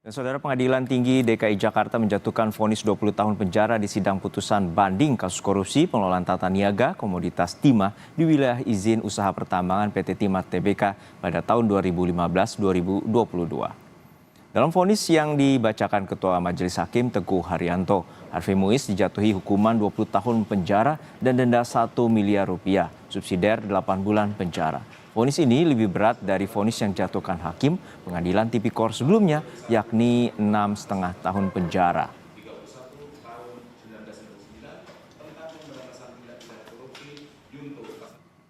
Dan Saudara Pengadilan Tinggi DKI Jakarta menjatuhkan vonis 20 tahun penjara di sidang putusan banding kasus korupsi pengelolaan tata niaga komoditas timah di wilayah izin usaha pertambangan PT Timah Tbk pada tahun 2015-2022. Dalam vonis yang dibacakan Ketua Majelis Hakim Teguh Haryanto, Harvey Muiz dijatuhi hukuman 20 tahun penjara dan denda 1 miliar rupiah, subsidiar 8 bulan penjara. Vonis ini lebih berat dari vonis yang dijatuhkan Hakim Pengadilan Tipikor sebelumnya, yakni 6,5 tahun penjara.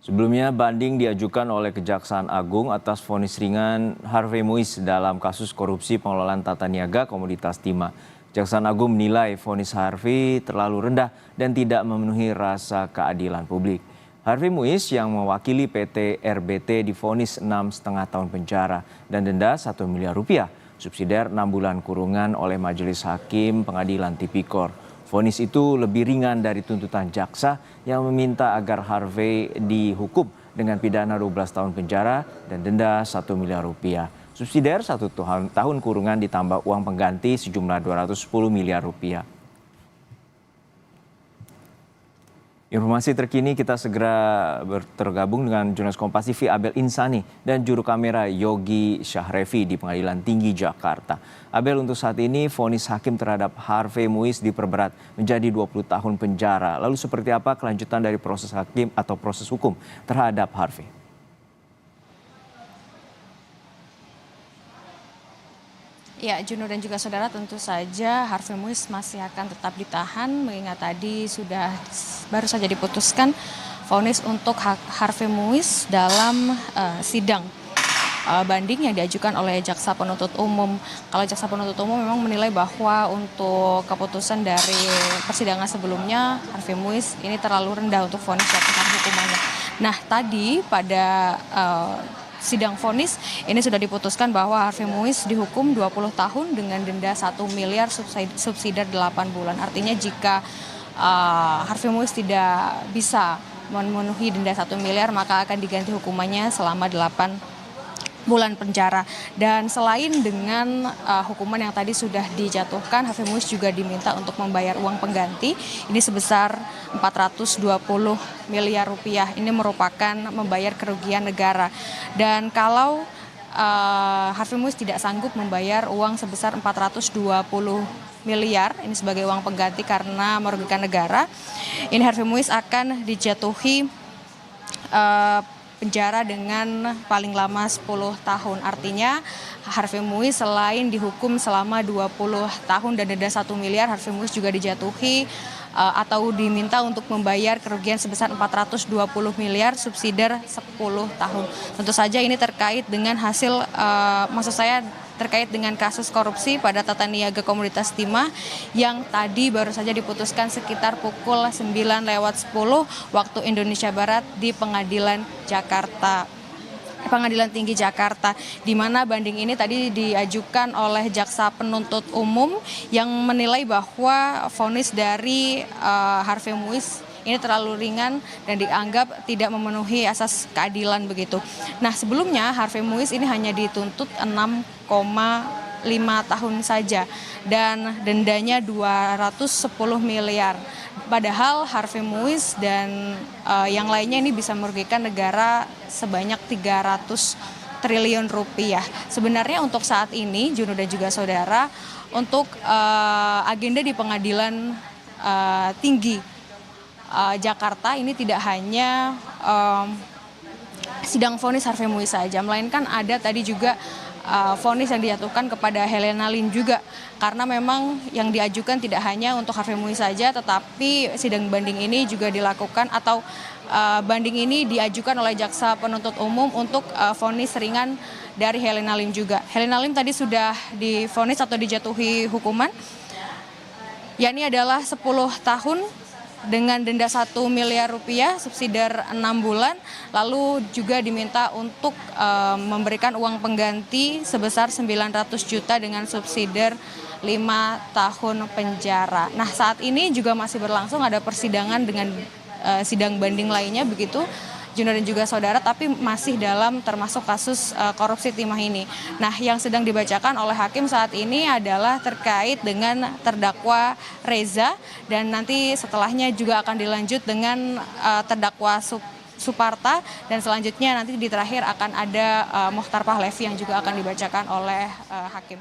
Sebelumnya banding diajukan oleh Kejaksaan Agung atas vonis ringan Harvey Muiz dalam kasus korupsi pengelolaan tata niaga komoditas timah. Kejaksaan Agung menilai vonis Harvey terlalu rendah dan tidak memenuhi rasa keadilan publik. Harvey Muiz yang mewakili PT RBT divonis 6,5 tahun penjara dan denda 1 miliar rupiah, subsidiar 6 bulan kurungan oleh Majelis Hakim Pengadilan Tipikor. Vonis itu lebih ringan dari tuntutan jaksa yang meminta agar Harvey dihukum dengan pidana 12 tahun penjara dan denda 1 miliar rupiah. Subsidiar 1 tahun kurungan ditambah uang pengganti sejumlah 210 miliar rupiah. Informasi terkini kita segera tergabung dengan jurnalis Kompas TV Abel Insani dan juru kamera Yogi Syahrevi di Pengadilan Tinggi Jakarta. Abel, untuk saat ini vonis hakim terhadap Harvey Muiz diperberat menjadi 20 tahun penjara. Lalu seperti apa kelanjutan dari proses hakim atau proses hukum terhadap Harvey? Ya, Juno dan juga saudara, tentu saja Harvey Muiz masih akan tetap ditahan mengingat tadi baru saja diputuskan vonis untuk Harvey Muiz dalam sidang banding yang diajukan oleh jaksa penuntut umum. Kalau jaksa penuntut umum memang menilai bahwa untuk keputusan dari persidangan sebelumnya Harvey Muiz ini terlalu rendah untuk vonis jatuhan hukumannya. Nah, tadi pada sidang vonis ini sudah diputuskan bahwa Harvey Muiz dihukum 20 tahun dengan denda 1 miliar subsidiar 8 bulan. Artinya jika Harvey Muiz tidak bisa memenuhi denda 1 miliar maka akan diganti hukumannya selama 8 bulan penjara. Dan selain dengan hukuman yang tadi sudah dijatuhkan, Harvey Muiz juga diminta untuk membayar uang pengganti ini sebesar 420 miliar rupiah. Ini merupakan membayar kerugian negara. Dan kalau Harvey Muiz tidak sanggup membayar uang sebesar 420 miliar ini sebagai uang pengganti karena merugikan negara, ini Harvey Muiz akan dijatuhi penjara dengan paling lama 10 tahun. Artinya Harvey Muiz selain dihukum selama 20 tahun dan denda 1 miliar, Harvey Muiz juga dijatuhi atau diminta untuk membayar kerugian sebesar 420 miliar subsidiar 10 tahun. Tentu saja ini terkait dengan hasil, terkait dengan kasus korupsi pada tata niaga komoditas timah yang tadi baru saja diputuskan sekitar pukul 9:10 waktu Indonesia Barat di Pengadilan Tinggi Jakarta, di mana banding ini tadi diajukan oleh jaksa penuntut umum yang menilai bahwa vonis dari Harvey Muiz ini terlalu ringan dan dianggap tidak memenuhi asas keadilan begitu. Nah, sebelumnya Harvey Muiz ini hanya dituntut 6,5 tahun saja dan dendanya 210 miliar. Padahal Harvey Muiz dan yang lainnya ini bisa merugikan negara sebanyak 300 triliun rupiah. Sebenarnya untuk saat ini, Juno dan juga saudara, untuk agenda di Pengadilan Tinggi Jakarta ini tidak hanya sidang vonis Harvey Muiz saja, melainkan ada tadi juga vonis yang dijatuhkan kepada Helena Lim juga, karena memang yang diajukan tidak hanya untuk Harvey Muiz saja, tetapi sidang banding ini juga dilakukan atau banding ini diajukan oleh jaksa penuntut umum untuk vonis ringan dari Helena Lim juga. Helena Lim tadi sudah divonis atau dijatuhi hukuman, yakni adalah 10 tahun dengan denda 1 miliar rupiah, subsidiar 6 bulan, lalu juga diminta untuk memberikan uang pengganti sebesar 900 juta dengan subsidiar 5 tahun penjara. Nah, saat ini juga masih berlangsung ada persidangan dengan sidang banding lainnya begitu, Juno dan juga saudara, tapi masih dalam termasuk kasus korupsi timah ini. Nah, yang sedang dibacakan oleh hakim saat ini adalah terkait dengan terdakwa Reza, dan nanti setelahnya juga akan dilanjut dengan terdakwa Suparta, dan selanjutnya nanti di terakhir akan ada Mochtar Pahlavi yang juga akan dibacakan oleh hakim.